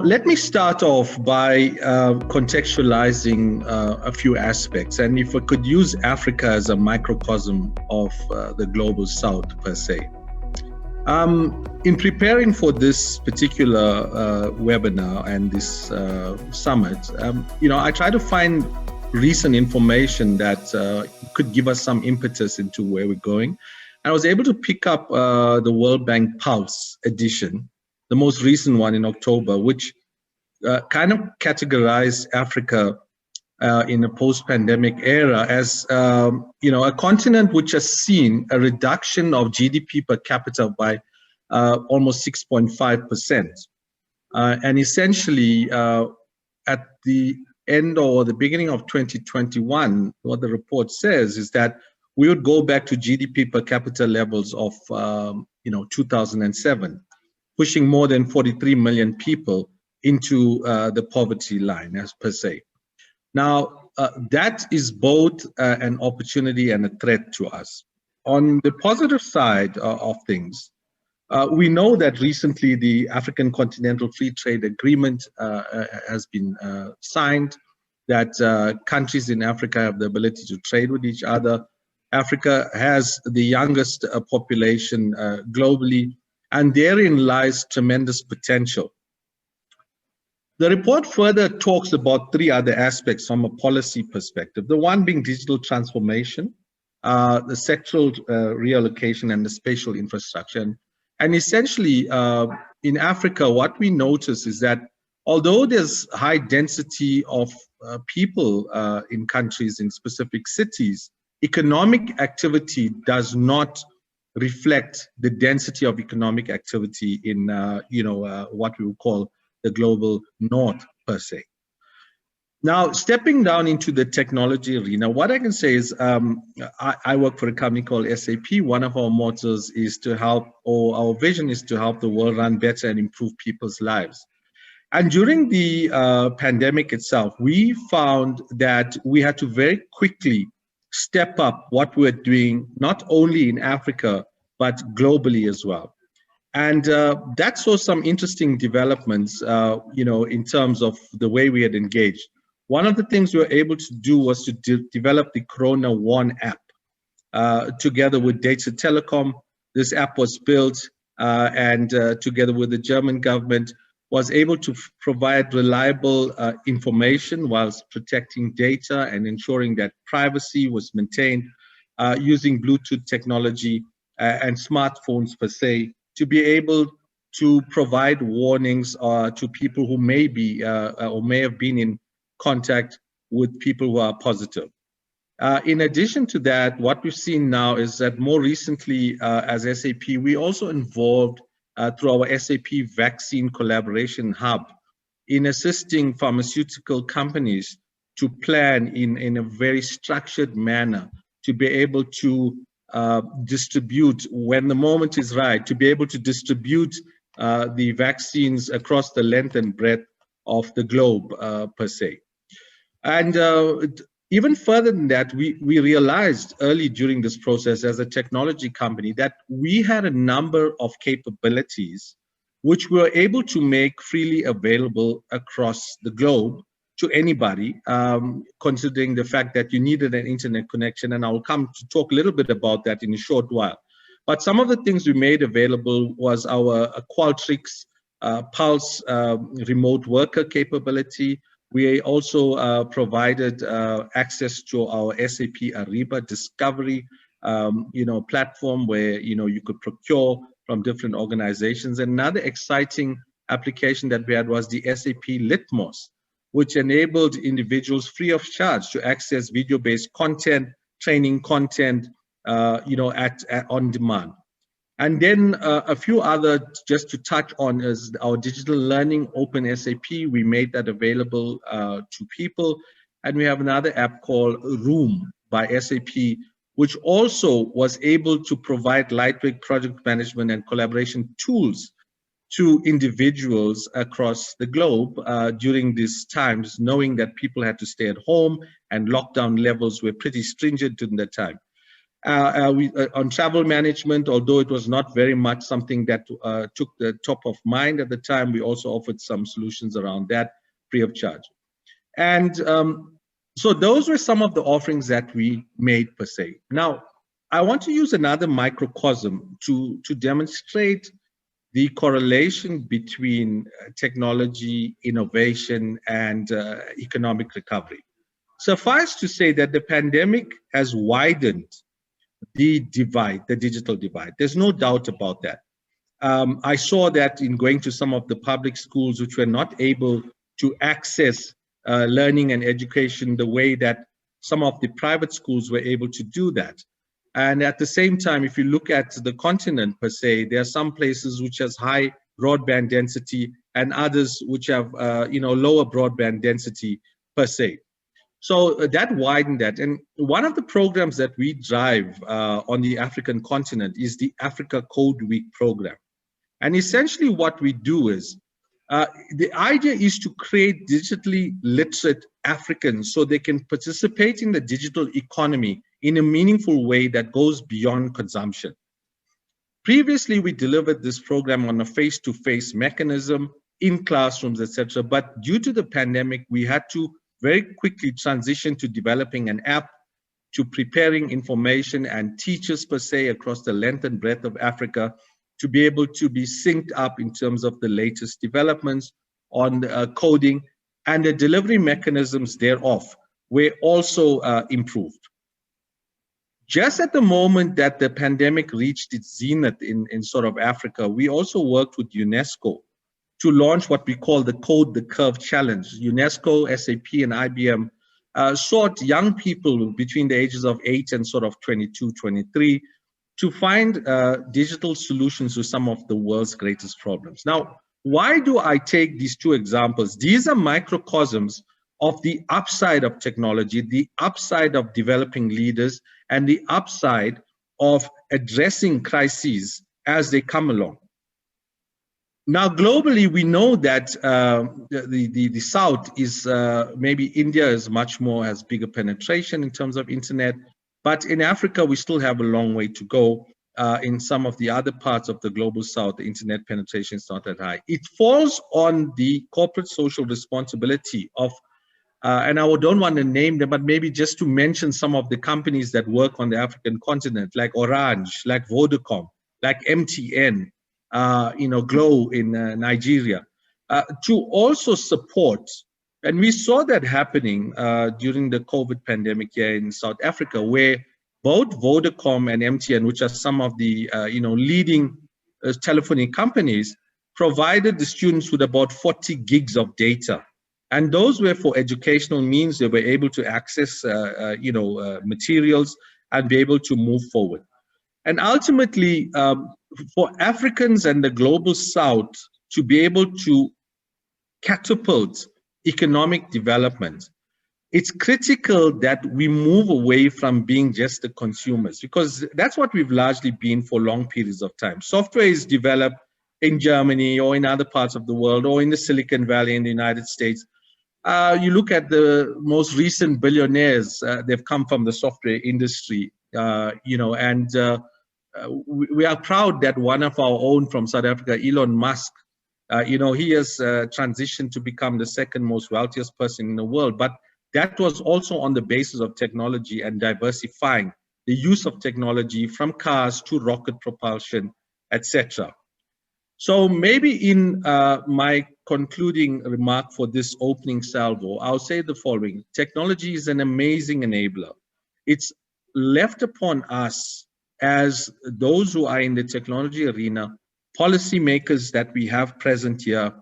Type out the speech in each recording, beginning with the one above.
Let me start off by contextualizing a few aspects. And if I could use Africa as a microcosm of the global south per se. In preparing for this particular webinar and this summit, I try to find recent information that could give us some impetus into where we're going. I was able to pick up the World Bank Pulse edition, the most recent one in October, which kind of categorized Africa in a post-pandemic era as a continent which has seen a reduction of GDP per capita by almost 6.5%. And essentially, at the end or the beginning of 2021, what the report says is that we would go back to GDP per capita levels of 2007, pushing more than 43 million people into the poverty line as per se. Now, that is both an opportunity and a threat to us. On the positive side of things, we know that recently the African Continental Free Trade Agreement has been signed, that countries in Africa have the ability to trade with each other. Africa has the youngest population globally, and therein lies tremendous potential. The report further talks about three other aspects from a policy perspective. The one being digital transformation, the sectoral reallocation, and the spatial infrastructure. And essentially, in Africa, what we notice is that although there's high density of people in countries, in specific cities, economic activity does not reflect the density of economic activity in what we would call the global north per se. Now, stepping down into the technology arena, what I can say is I work for a company called SAP. One of our mottos is to help, or our vision is to help the world run better and improve people's lives. And during the pandemic itself, we found that we had to very quickly step up what we're doing, not only in Africa, but globally as well. And that saw some interesting developments, in terms of the way we had engaged. One of the things we were able to do was to develop the Corona One app together with Data Telecom. This app was built and together with the German government was able to provide reliable information whilst protecting data and ensuring that privacy was maintained using Bluetooth technology and smartphones per se, to be able to provide warnings to people who may be or may have been in contact with people who are positive. In addition to that, what we've seen now is that more recently as SAP, we also involved through our SAP Vaccine Collaboration Hub in assisting pharmaceutical companies to plan in a very structured manner to be able to distribute, when the moment is right, to be able to distribute the vaccines across the length and breadth of the globe per se. And even further than that, we realized early during this process as a technology company that we had a number of capabilities which we were able to make freely available across the globe to anybody, considering the fact that you needed an internet connection. And I'll come to talk a little bit about that in a short while. But some of the things we made available was our Qualtrics Pulse remote worker capability. We also provided access to our SAP Ariba Discovery, platform where you could procure from different organizations. Another exciting application that we had was the SAP Litmos, which enabled individuals free of charge to access video-based content, training content, on demand. And then a few other, just to touch on, is our digital learning Open SAP. We made that available to people. And we have another app called Room by SAP, which also was able to provide lightweight project management and collaboration tools to individuals across the globe during these times, knowing that people had to stay at home and lockdown levels were pretty stringent during that time. On travel management, although it was not very much something that took the top of mind at the time, we also offered some solutions around that free of charge. And so those were some of the offerings that we made per se. Now, I want to use another microcosm to demonstrate the correlation between technology, innovation, and economic recovery. Suffice to say that the pandemic has widened the divide, the digital divide. There's no doubt about that. I saw that in going to some of the public schools which were not able to access learning and education the way that some of the private schools were able to do that. And at the same time, if you look at the continent per se, there are some places which has high broadband density and others which have lower broadband density per se. So that widened that. And one of the programs that we drive on the African continent is the Africa Code Week program. And essentially what we do is, the idea is to create digitally literate Africans so they can participate in the digital economy in a meaningful way that goes beyond consumption. Previously, we delivered this program on a face-to-face mechanism in classrooms, etc. But due to the pandemic, we had to very quickly transition to developing an app, to preparing information and teachers per se across the length and breadth of Africa to be able to be synced up in terms of the latest developments on coding, and the delivery mechanisms thereof were also improved. Just at the moment that the pandemic reached its zenith in sort of Africa, we also worked with UNESCO to launch what we call the Code the Curve Challenge. UNESCO, SAP, and IBM sought young people between the ages of 8 and sort of 22, 23 to find digital solutions to some of the world's greatest problems. Now, why do I take these two examples? These are microcosms of the upside of technology, the upside of developing leaders, and the upside of addressing crises as they come along. Now, globally, we know that the South is, maybe India is much more, has bigger penetration in terms of internet, but in Africa, we still have a long way to go. In some of the other parts of the global South, the internet penetration is not that high. It falls on the corporate social responsibility of, and I don't want to name them, but maybe just to mention some of the companies that work on the African continent, like Orange, like Vodacom, like MTN, Glow in Nigeria, to also support. And we saw that happening during the COVID pandemic here in South Africa, where both Vodacom and MTN, which are some of the leading telephony companies, provided the students with about 40 gigs of data. And those were for educational means. They were able to access materials and be able to move forward. And ultimately, for Africans and the global South to be able to catapult economic development, it's critical that we move away from being just the consumers, because that's what we've largely been for long periods of time. Software is developed in Germany or in other parts of the world or in the Silicon Valley in the United States. You look at the most recent billionaires, they've come from the software industry, we are proud that one of our own from South Africa, Elon Musk, he has transitioned to become the second most wealthiest person in the world. But that was also on the basis of technology and diversifying the use of technology from cars to rocket propulsion, etc. So maybe in my concluding remark for this opening salvo, I'll say the following. Technology is an amazing enabler. It's left upon us as those who are in the technology arena, policymakers that we have present here,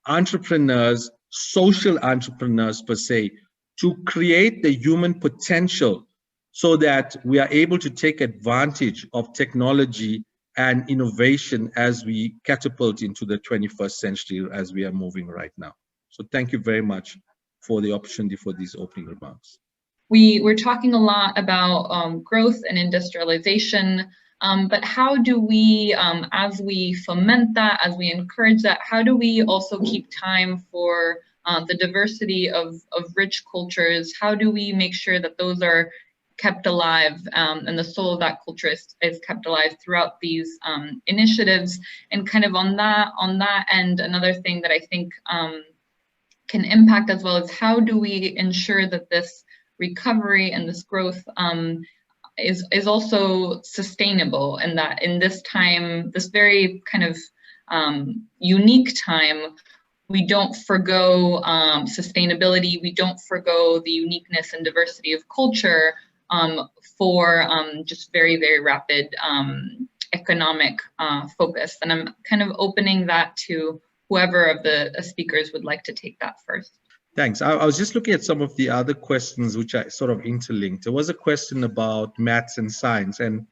entrepreneurs, social entrepreneurs per se, to create the human potential so that we are able to take advantage of technology and innovation as we catapult into the 21st century as we are moving right now. So thank you very much for the opportunity for these opening remarks. We're talking a lot about growth and industrialization, but how do we, as we foment that, as we encourage that, how do we also keep time for the diversity of rich cultures? How do we make sure that those are kept alive, and the soul of that culture is kept alive throughout these initiatives. And kind of on that end, another thing that I think can impact as well is how do we ensure that this recovery and this growth is also sustainable, and that in this time, this very kind of unique time, we don't forgo sustainability, we don't forgo the uniqueness and diversity of culture for just very, very rapid economic focus. And I'm kind of opening that to whoever of the speakers would like to take that first. Thanks. I was just looking at some of the other questions which I sort of interlinked. There was a question about maths and science, and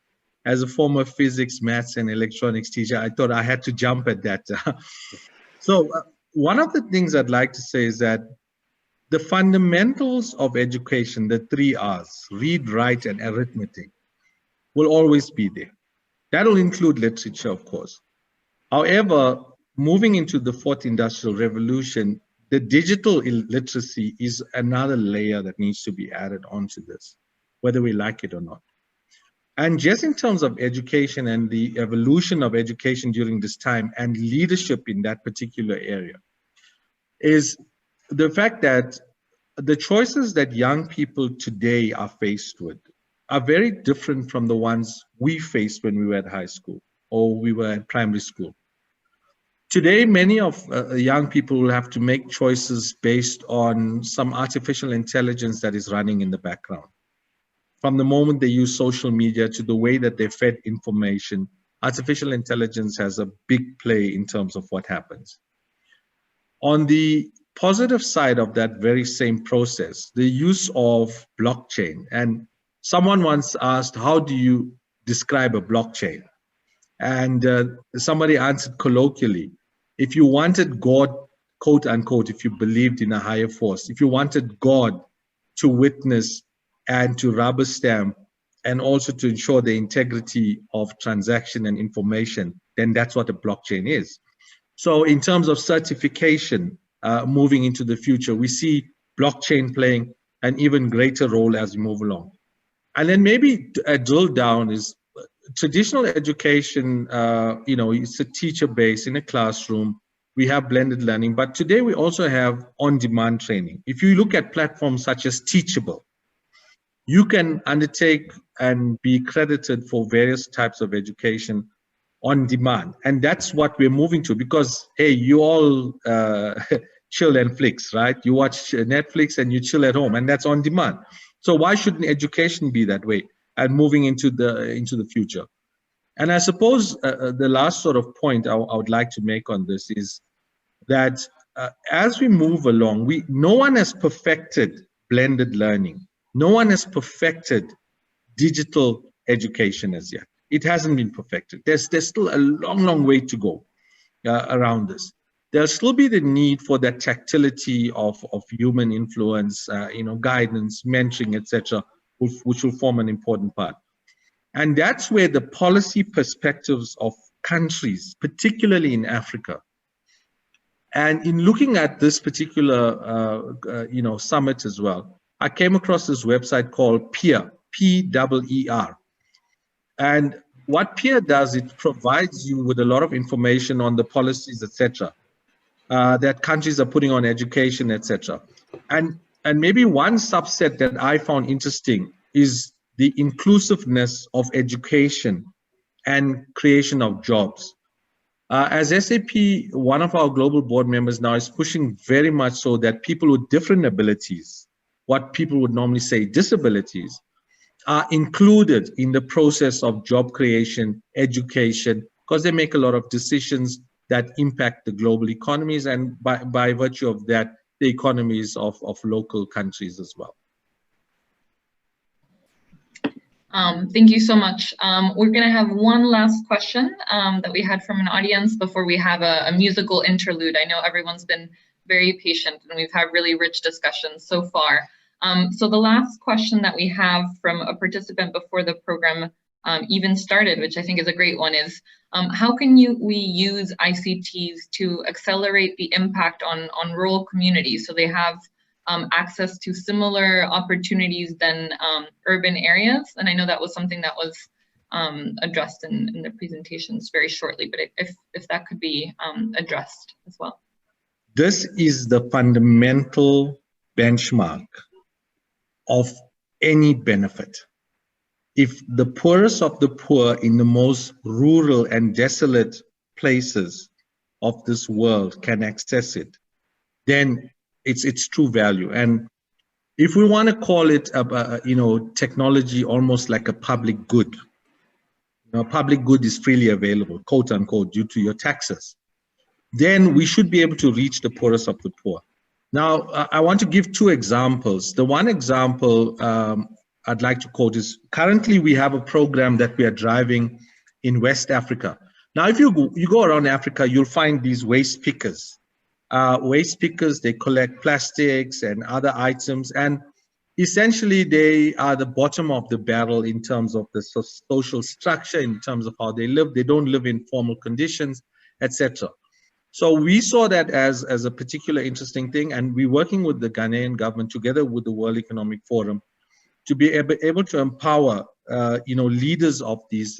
as a former physics, maths, and electronics teacher, I thought I had to jump at that. So one of the things I'd like to say is that the fundamentals of education, the 3 R's, read, write, and arithmetic, will always be there. That'll include literature, of course. However, moving into the 4th industrial revolution, the digital literacy is another layer that needs to be added onto this, whether we like it or not. And just in terms of education and the evolution of education during this time and leadership in that particular area, is the fact that the choices that young people today are faced with are very different from the ones we faced when we were at high school or we were at primary school. Today, many of young people will have to make choices based on some artificial intelligence that is running in the background. From the moment they use social media to the way that they're fed information, artificial intelligence has a big play in terms of what happens. On the positive side of that very same process, the use of blockchain. And someone once asked, how do you describe a blockchain? And somebody answered colloquially, if you wanted God, quote unquote, if you believed in a higher force, if you wanted God to witness and to rubber stamp and also to ensure the integrity of transaction and information, then that's what a blockchain is. So in terms of certification, moving into the future, we see blockchain playing an even greater role as we move along. And then maybe a drill down is traditional education, it's a teacher base in a classroom. We have blended learning, but today we also have on-demand training. If you look at platforms such as Teachable, you can undertake and be credited for various types of education on demand. And that's what we're moving to because, hey, you all chill and flicks, right? You watch Netflix and you chill at home, and that's on demand. So why shouldn't education be that way and moving into the future? And I suppose the last sort of point I would like to make on this is that as we move along, no one has perfected blended learning. No one has perfected digital education as yet. It hasn't been perfected. There's still a long, long way to go around this. There'll still be the need for that tactility of human influence, guidance, mentoring, etc., which will form an important part. And that's where the policy perspectives of countries, particularly in Africa, and in looking at this particular, summit as well, I came across this website called PEER, P-E-E-R. And what PEER does, it provides you with a lot of information on the policies, etc., that countries are putting on education, etc. And maybe one subset that I found interesting is the inclusiveness of education and creation of jobs. As SAP, one of our global board members now is pushing very much so that people with different abilities, what people would normally say disabilities, are included in the process of job creation, education, because they make a lot of decisions that impact the global economies and by virtue of that, the economies of local countries as well. Thank you so much. We're going to have one last question that we had from an audience before we have a musical interlude. I know everyone's been very patient and we've had really rich discussions so far. So the last question that we have from a participant before the program even started, which I think is a great one, is how can we use ICTs to accelerate the impact on rural communities? So they have access to similar opportunities than urban areas? And I know that was something that was addressed in the presentations very shortly, but if that could be addressed as well. This is the fundamental benchmark of any benefit. If the poorest of the poor in the most rural and desolate places of this world can access it, then it's true value. And if we want to call it, technology almost like a public good, public good is freely available, quote unquote, due to your taxes, then we should be able to reach the poorest of the poor. Now, I want to give two examples. The one example I'd like to quote is, currently we have a program that we are driving in West Africa. Now, if you go around Africa, you'll find these waste pickers. Waste pickers, they collect plastics and other items, and essentially they are the bottom of the barrel in terms of the social structure, in terms of how they live. They don't live in formal conditions, etc. So we saw that as a particular interesting thing, and we're working with the Ghanaian government together with the World Economic Forum to be able to empower leaders of these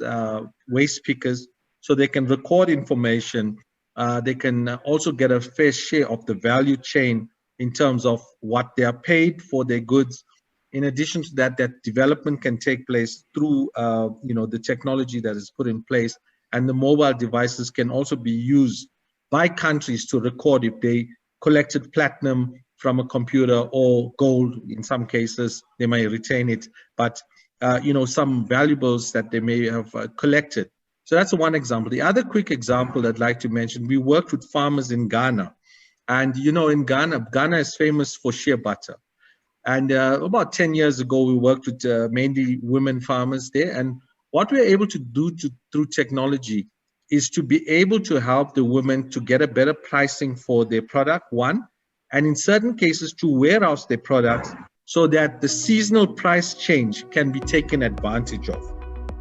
waste pickers, so they can record information. They can also get a fair share of the value chain in terms of what they are paid for their goods. In addition to that, that development can take place through the technology that is put in place, and the mobile devices can also be used by countries to record if they collected platinum from a computer, or gold. In some cases they may retain it, but some valuables that they may have collected. So that's one example. The other quick example I'd like to mention, we worked with farmers in Ghana, and in Ghana is famous for shea butter. And about 10 years ago, we worked with mainly women farmers there. And what we're able to do through technology is to be able to help the women to get a better pricing for their product, one, and in certain cases to warehouse their products so that the seasonal price change can be taken advantage of.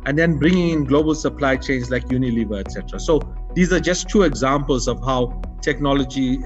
And then bringing in global supply chains like Unilever, etc. So these are just two examples of how technology